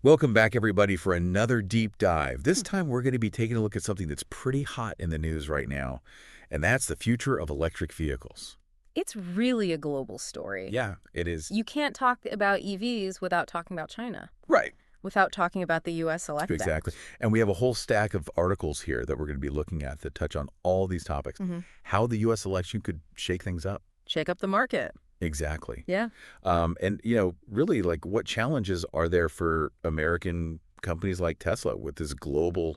Welcome back, everybody, for another deep dive. This time, we're going to be taking a look at something that's pretty hot in the news right now, and that's the future of electric vehicles. It's really a global story. Yeah, it is. You can't talk about EVs without talking about China, Right. without talking about the U.S. Elect Exactly. Act. And we have a whole stack of articles here that we're going to be looking at that touch on all these topics. hmm How the U.S. election could shake things up. Shake up the market. Exactly. Yeah. Really, like, what challenges are there for American companies like Tesla with this global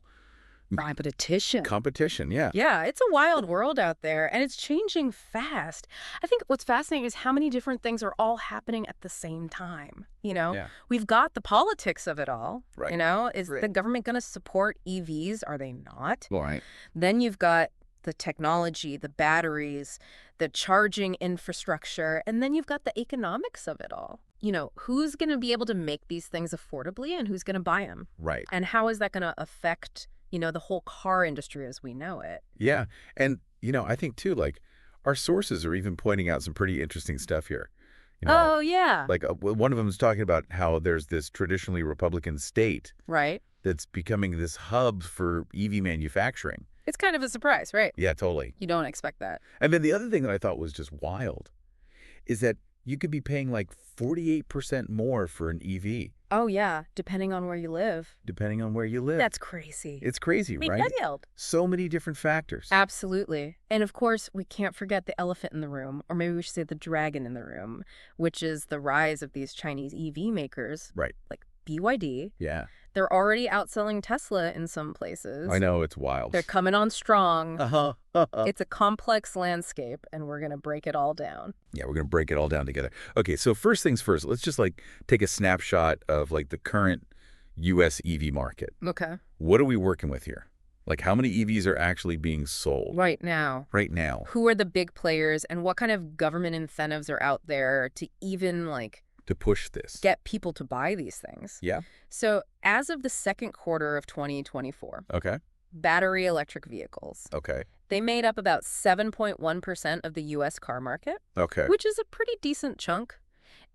Competition. competition? Yeah. Yeah, it's a wild world out there, and it's changing fast. I think what's fascinating is how many different things are all happening at the same time. Yeah. We've got the politics of it all. Right. Is Right. the government going to support EVs? Are they not? All right. Then you've got the technology, the batteries, the charging infrastructure, and then you've got the economics of it all. Who's going to be able to make these things affordably and who's going to buy them? Right. And how is that going to affect, the whole car industry as we know it? Yeah. And, I think too, like, our sources are even pointing out some pretty interesting stuff here. Oh, yeah. Like one of them is talking about how there's this traditionally Republican state Right. that's becoming this hub for EV manufacturing. It's kind of a surprise, right? Yeah, totally. You don't expect that. And then the other thing that I thought was just wild is that you could be paying like 48% more for an EV, Oh, yeah, depending on where you live. depending on where you live. That's crazy. It's crazy, right? Wild. So many different factors. Absolutely. And of course, we can't forget the elephant in the room, or maybe we should say the dragon in the room, which is the rise of these Chinese EV makers Right. like BYD. Yeah. They're already outselling Tesla in some places. I know, it's wild. They're coming on strong. Uh-huh. It's a complex landscape, and we're going to break it all down. Yeah, we're going to break it all down together. Okay, so first things first, let's just take a snapshot of the current U.S. EV market. Okay. What are we working with here? Like, how many EVs are actually being sold Right now, right now who are the big players, and what kind of government incentives are out there to even, to push this? get people to buy these things? Yeah. So as of the second quarter of 2024, Okay. battery electric vehicles, Okay. they made up about 7.1% of the U.S. car market, Okay. which is a pretty decent chunk.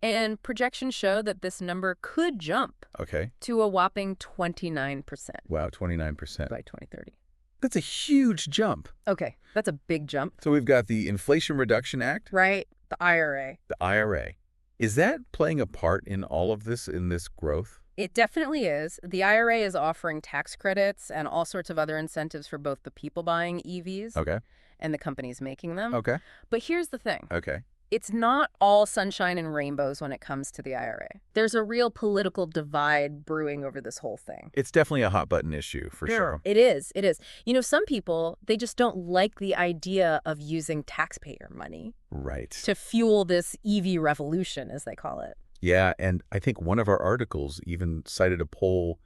And projections show that this number could jump Okay. to a whopping 29% Wow, 29%. by 2030. That's a huge jump. Okay, that's a big jump, So we've got the Inflation Reduction Act, right? The IRA. the IRA. Is that playing a part in all of this, in this growth? It definitely is. The IRA is offering tax credits and all sorts of other incentives for both the people buying EVs Okay. and the companies making them. Okay. But here's the thing. Okay. It's not all sunshine and rainbows when it comes to the IRA. There's a real political divide brewing over this whole thing. It's definitely a hot button issue for sure. It is. It is. Some people, they just don't like the idea of using taxpayer money Right. to fuel this EV revolution, as they call it. Yeah, and I think one of our articles even cited a poll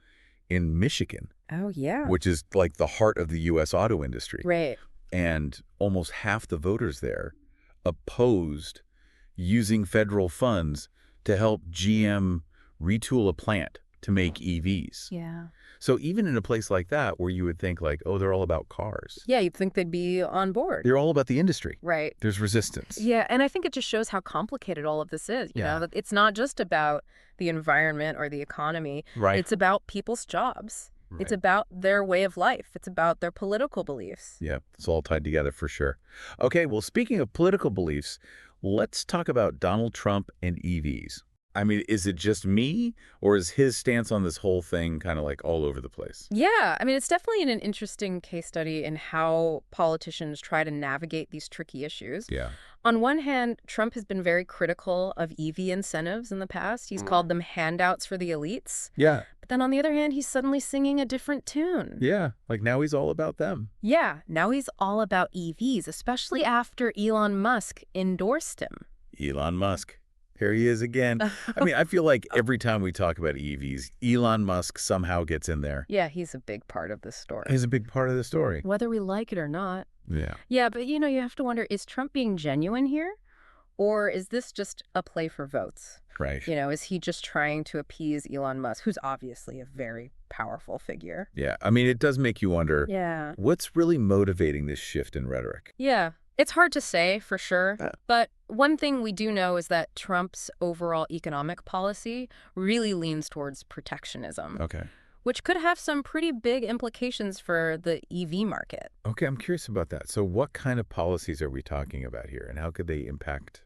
in Michigan, Oh, yeah. which is like the heart of the U.S. auto industry. Right. And almost half the voters there opposed using federal funds to help GM retool a plant to make EVs. Yeah. So even in a place like that where you would think oh, they're all about cars. Yeah, you'd think they'd be on board. They're all about the industry. Right. There's resistance. Yeah, and I think it just shows how complicated all of this is. Yeah. That it's not just about the environment or the economy. Right. It's about people's jobs. It's Right. about their way of life. It's about their political beliefs. Yeah, it's all tied together for sure. Okay, well, speaking of political beliefs, let's talk about Donald Trump and EVs. I mean, is it just me, or is his stance on this whole thing kind of all over the place? Yeah, it's definitely an interesting case study in how politicians try to navigate these tricky issues. Yeah. On one hand, Trump has been very critical of EV incentives in the past. He's called them handouts for the elites. Yeah. But then on the other hand, he's suddenly singing a different tune. Yeah. Now he's all about them. Yeah, now he's all about EVs, especially after Elon Musk endorsed him. Elon Musk. Here he is again. I feel like every time we talk about EVs, Elon Musk somehow gets in there. Yeah, he's a big part of this story. He's a big part of the story. Whether we like it or not. Yeah. Yeah, but you have to wonder, is Trump being genuine here? Or is this just a play for votes? Right. Is he just trying to appease Elon Musk, who's obviously a very powerful figure? Yeah. It does make you wonder, Yeah. what's really motivating this shift in rhetoric? Yeah. It's hard to say for sure, but one thing we do know is that Trump's overall economic policy really leans towards protectionism, Okay. which could have some pretty big implications for the EV market. Okay, I'm curious about that. So what kind of policies are we talking about here, and how could they impact?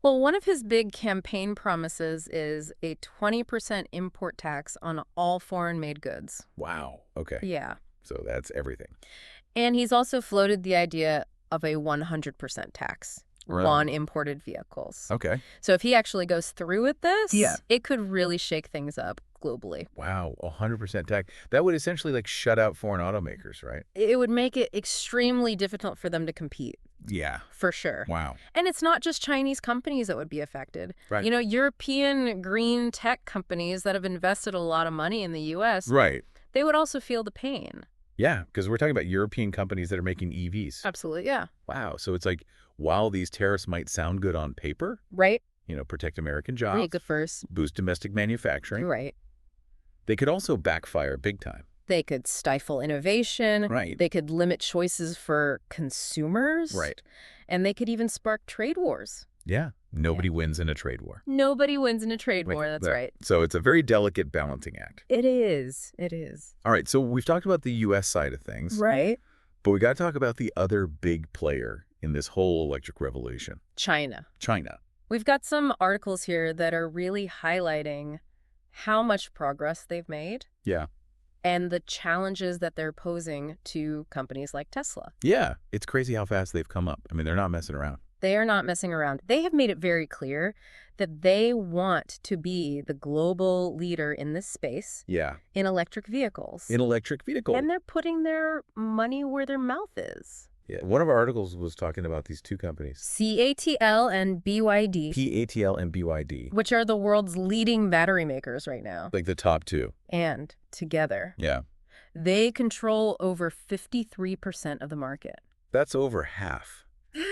Well, one of his big campaign promises is a 20% import tax on all foreign-made goods. Wow. Okay. Yeah. So that's everything. And he's also floated the idea of a 100% tax Right. on imported vehicles. Okay. So if he actually goes through with this, Yeah. it could really shake things up globally. Wow, 100% tax. That would essentially like shut out foreign automakers, right? It would make it extremely difficult for them to compete, Yeah. for sure. Wow. And it's not just Chinese companies that would be affected. Right. You know, European green tech companies that have invested a lot of money in the U.S., Right. they would also feel the pain. Yeah, because we're talking about European companies that are making EVs. Absolutely, yeah. Wow. So it's like, while these tariffs might sound good on paper, Right? protect American Really jobs, good first. boost domestic manufacturing, Right. they could also backfire big time. They could stifle innovation. Right. They could limit choices for consumers. Right. And they could even spark trade wars. Yeah. Nobody wins in a trade war. Nobody wins in a trade war, that's Yeah. right. So it's a very delicate balancing act. It is. It is. All right. So we've talked about the U.S. side of things. Right. But we got to talk about the other big player in this whole electric revolution, China. China. We've got some articles here that are really highlighting how much progress they've made Yeah. and the challenges that they're posing to companies like Tesla. Yeah. It's crazy how fast they've come up. I mean, they're not messing around. They are not messing around. They have made it very clear that they want to be the global leader in this space Yeah. in electric vehicles. In electric vehicles. And they're putting their money where their mouth is. Yeah. One of our articles was talking about these two companies, CATL and BYD, PATL and BYD, which are the world's leading battery makers right now. like the top two. And together, Yeah. they control over 53% of the market. That's over half.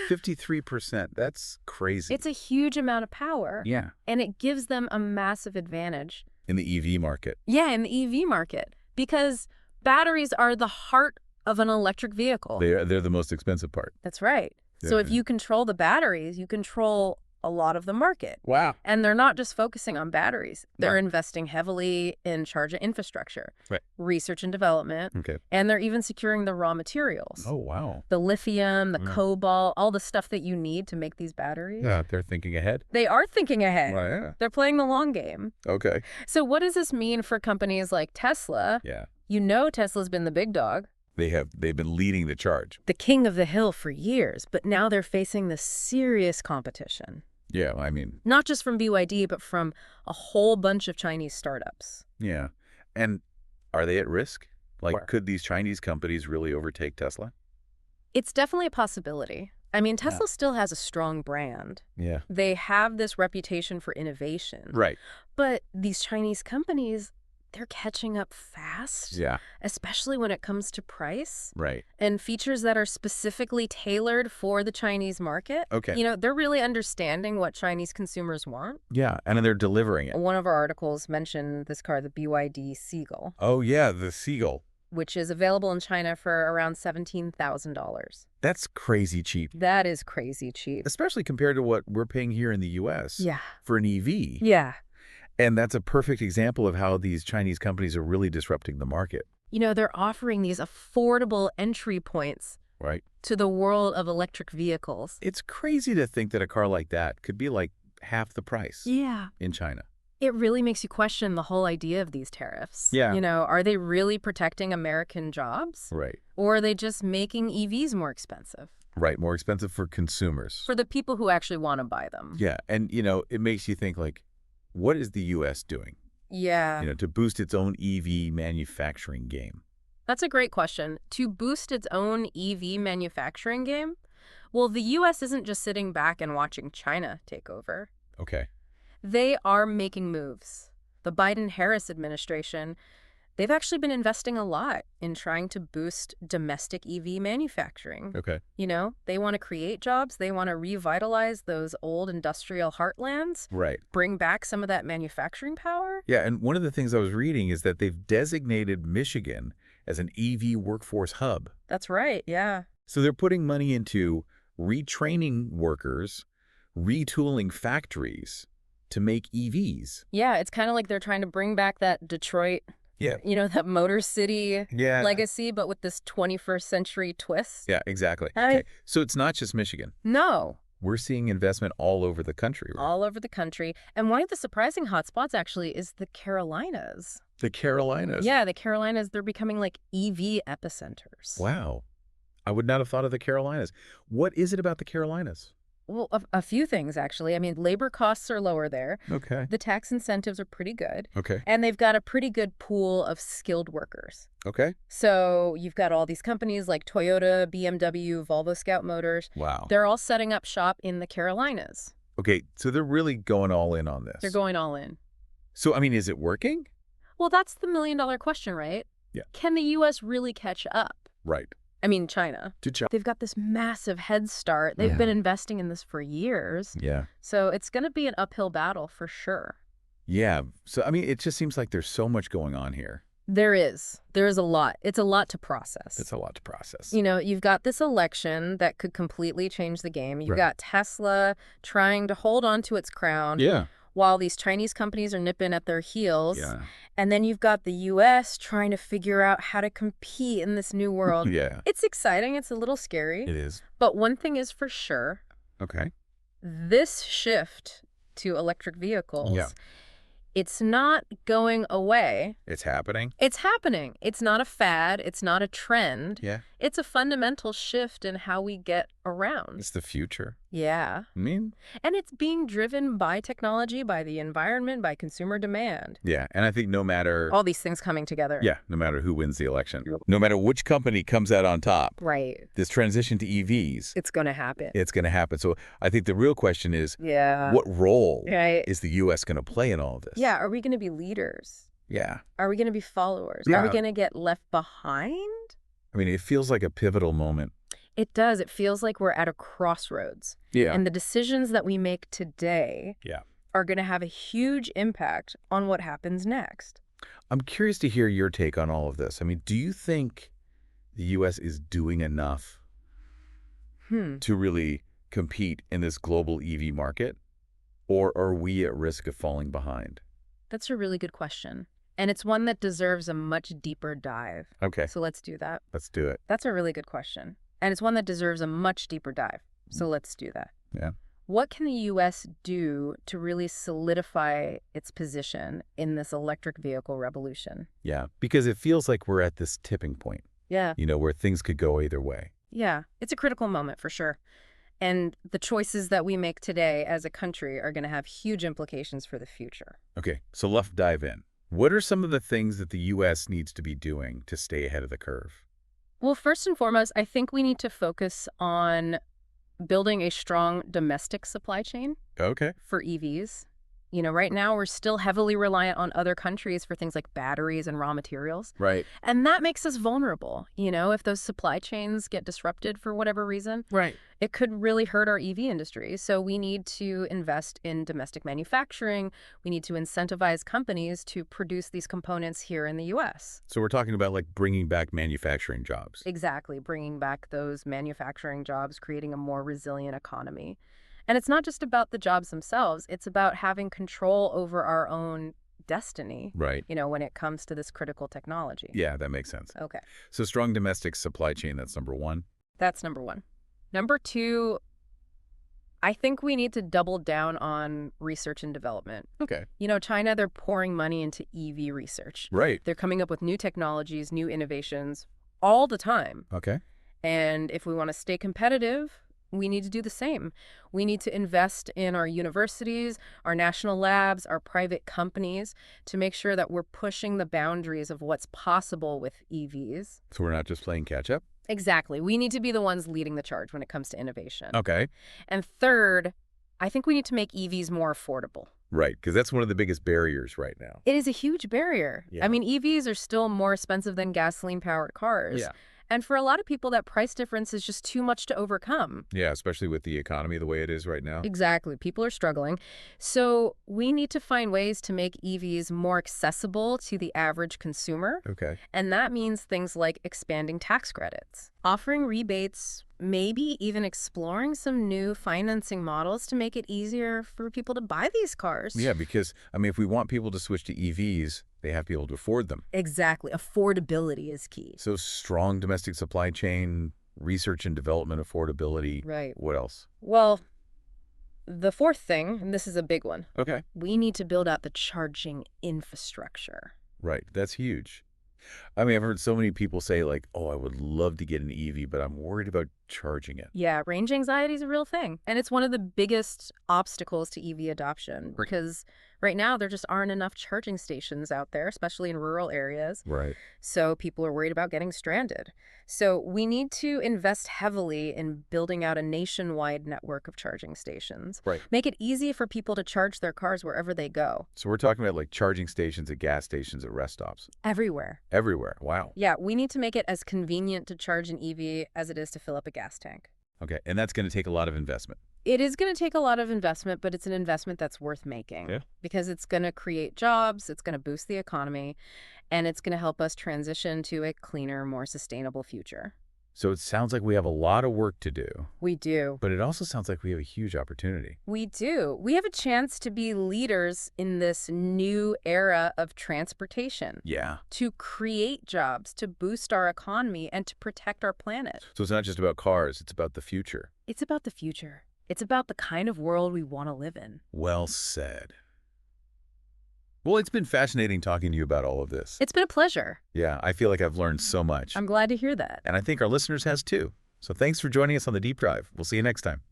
53%. That's crazy. It's a huge amount of power. Yeah. And it gives them a massive advantage. In the EV market. Yeah, in the EV market. Because batteries are the heart of an electric vehicle. They're the most expensive part. That's right. So if Yeah. you control the batteries, you control a lot of the market. Wow. And they're not just focusing on batteries. They're Right. investing heavily in charging infrastructure, Right. research and development, Okay. and they're even securing the raw materials. Oh, wow. The lithium, the Mm. cobalt, all the stuff that you need to make these batteries. Yeah, they're thinking ahead. They are thinking ahead. Well, yeah. They're playing the long game. Okay. So what does this mean for companies like Tesla? Yeah. You know Tesla's been the big dog, They've been leading the charge. the king of the hill for years, but now they're facing this serious competition. Yeah, I mean, Not just from BYD, but from a whole bunch of Chinese startups. yeah. And are they at risk? Like, Where? could these Chinese companies really overtake Tesla? It's definitely a possibility. I mean, Tesla still has a strong brand. Yeah. They have this reputation for innovation. Right. But these Chinese companies, they're catching up fast, Yeah. especially when it comes to price Right. and features that are specifically tailored for the Chinese market. Okay. You know, they're really understanding what Chinese consumers want. Yeah, and then they're delivering it. One of our articles mentioned this car, the BYD Seagull, Oh, yeah, the Seagull. which is available in China for around $17,000. That's crazy cheap, That is crazy cheap. especially compared to what we're paying here in the U.S. Yeah. for an EV. Yeah. And that's a perfect example of how these Chinese companies are really disrupting the market. You know, they're offering these affordable entry points Right. to the world of electric vehicles. It's crazy to think that a car like that could be like half the price Yeah. in China. It really makes you question the whole idea of these tariffs. Yeah. You know, are they really protecting American jobs? Right. Or are they just making EVs more expensive Right. More expensive for consumers. for the people who actually want to buy them? Yeah. And, it makes you think, like, what is the U.S. doing, Yeah. to boost its own EV manufacturing game? That's a great question. To boost its own EV manufacturing game, well, the U.S. isn't just sitting back and watching China take over. Okay. They are making moves. The Biden-Harris administration, they've actually been investing a lot in trying to boost domestic EV manufacturing. Okay. You know, they want to create jobs. They want to revitalize those old industrial heartlands, Right. bring back some of that manufacturing power. Yeah. And one of the things I was reading is that they've designated Michigan as an EV workforce hub. That's right, yeah. So they're putting money into retraining workers, retooling factories to make EVs. Yeah, it's kind of like they're trying to bring back that Detroit, Yeah. that Motor City Yeah. legacy, but with this 21st century twist. Yeah, exactly. I- Okay. So it's not just Michigan. No, We're seeing investment all over the country. Right? all over the country. And one of the surprising hotspots actually is the Carolinas. The Carolinas. Yeah, the Carolinas, they're becoming like EV epicenters. Wow. I would not have thought of the Carolinas. What is it about the Carolinas? Well, a few things, actually. I mean, labor costs are lower there. Okay. The tax incentives are pretty good. Okay. And they've got a pretty good pool of skilled workers. Okay. So you've got all these companies like Toyota, BMW, Volvo Scout Motors. Wow. They're all setting up shop in the Carolinas. Okay, so they're really going all in on this. They're going all in. So, I mean, is it working? Well, that's the million-dollar question, right? Yeah. Can the U.S. really catch up? Right. I mean, China. To China. They've got this massive head start. They've been investing in this for years. Yeah. So it's going to be an uphill battle for sure. Yeah. So, I mean, it just seems like there's so much going on here. There is. There is a lot. It's a lot to process. It's a lot to process. You've got this election that could completely change the game. You've Right. got Tesla trying to hold on to its crown Yeah. while these Chinese companies are nipping at their heels. Yeah. And then you've got the U.S. trying to figure out how to compete in this new world. Yeah. It's exciting. It's a little scary. It is. But one thing is for sure, Okay. this shift to electric vehicles, Yeah. it's not going away. It's happening. It's happening. It's not a fad. It's not a trend. Yeah. It's a fundamental shift in how we get around. It's the future. Yeah. I mean, And it's being driven by technology, by the environment, by consumer demand. yeah. And I think no matter, All these things coming together. no matter who wins the election, no matter which company comes out on top, Right. this transition to EVs, It's going to happen. it's going to happen. So I think the real question is, Yeah. what role Right. is the U.S. going to play in all of this? Yeah. Are we going to be leaders? Yeah. Are we going to be followers? Are we Yeah. going to get left behind? I mean, it feels like a pivotal moment. It does. It feels like we're at a crossroads. Yeah. And the decisions that we make today Yeah. are going to have a huge impact on what happens next. I'm curious to hear your take on all of this. I mean, do you think the U.S. is doing enough to really compete in this global EV market? Or are we at risk of falling behind? That's a really good question. And it's one that deserves a much deeper dive. Okay, So let's do that. let's do it. That's a really good question. And it's one that deserves a much deeper dive. So let's do that. Yeah. What can the U.S. do to really solidify its position in this electric vehicle revolution? Yeah, because it feels like we're at this tipping point, Yeah. where things could go either way. Yeah. It's a critical moment for sure. And the choices that we make today as a country are going to have huge implications for the future. Okay, so let's dive in. What are some of the things that the U.S. needs to be doing to stay ahead of the curve? Well, first and foremost, I think we need to focus on building a strong domestic supply chain Okay. for EVs. Right now we're still heavily reliant on other countries for things like batteries and raw materials. Right. And that makes us vulnerable. If those supply chains get disrupted for whatever reason, Right. it could really hurt our EV industry. So we need to invest in domestic manufacturing. We need to incentivize companies to produce these components here in the U.S. So we're talking about like bringing back manufacturing jobs. Exactly, bringing back those manufacturing jobs, creating a more resilient economy. And it's not just about the jobs themselves. It's about having control over our own destiny, Right. when it comes to this critical technology. Yeah, that makes sense. Okay, So strong domestic supply chain, that's number one. that's number one. Number two, I think we need to double down on research and development. Okay. China, they're pouring money into EV research. Right. They're coming up with new technologies, new innovations all the time. Okay. And if we want to stay competitive, we need to do the same. We need to invest in our universities, our national labs, our private companies to make sure that we're pushing the boundaries of what's possible with EVs. So we're not just playing catch up? Exactly. We need to be the ones leading the charge when it comes to innovation. Okay. And third, I think we need to make EVs more affordable. Right, because that's one of the biggest barriers right now. It is a huge barrier. Yeah. I mean, EVs are still more expensive than gasoline-powered cars. Yeah. And for a lot of people, that price difference is just too much to overcome. Yeah, especially with the economy the way it is right now. Exactly. People are struggling. So we need to find ways to make EVs more accessible to the average consumer. Okay. And that means things like expanding tax credits, offering rebates, maybe even exploring some new financing models to make it easier for people to buy these cars. Yeah, because, I mean, if we want people to switch to EVs, they have to be able to afford them. Exactly. Affordability is key. So strong domestic supply chain, research and development affordability. Right. What else? Well, the fourth thing, and this is a big one, Okay. we need to build out the charging infrastructure. Right. That's huge. I mean, I've heard so many people say like, oh, I would love to get an EV, but I'm worried about charging it. Yeah, range anxiety is a real thing. And it's one of the biggest obstacles to EV adoption because right now there just aren't enough charging stations out there, especially in rural areas. Right. So people are worried about getting stranded. So we need to invest heavily in building out a nationwide network of charging stations. Right. Make it easy for people to charge their cars wherever they go. So we're talking about like charging stations at gas stations, at rest stops. Everywhere. Everywhere. Wow. Yeah, we need to make it as convenient to charge an EV as it is to fill up a gas tank. Okay. And that's going to take a lot of investment. It is going to take a lot of investment, but it's an investment that's worth making. Yeah. Because it's going to create jobs, it's going to boost the economy, and it's going to help us transition to a cleaner, more sustainable future. So it sounds like we have a lot of work to do, We do. but it also sounds like we have a huge opportunity. We do. We have a chance to be leaders in this new era of transportation, Yeah. to create jobs, to boost our economy, and to protect our planet. So it's not just about cars, it's about the future. It's about the future. It's about the kind of world we want to live in. Well said. Well, it's been fascinating talking to you about all of this. It's been a pleasure. Yeah, I feel like I've learned so much. I'm glad to hear that. And I think our listeners has too. So thanks for joining us on the Deep Dive. We'll see you next time.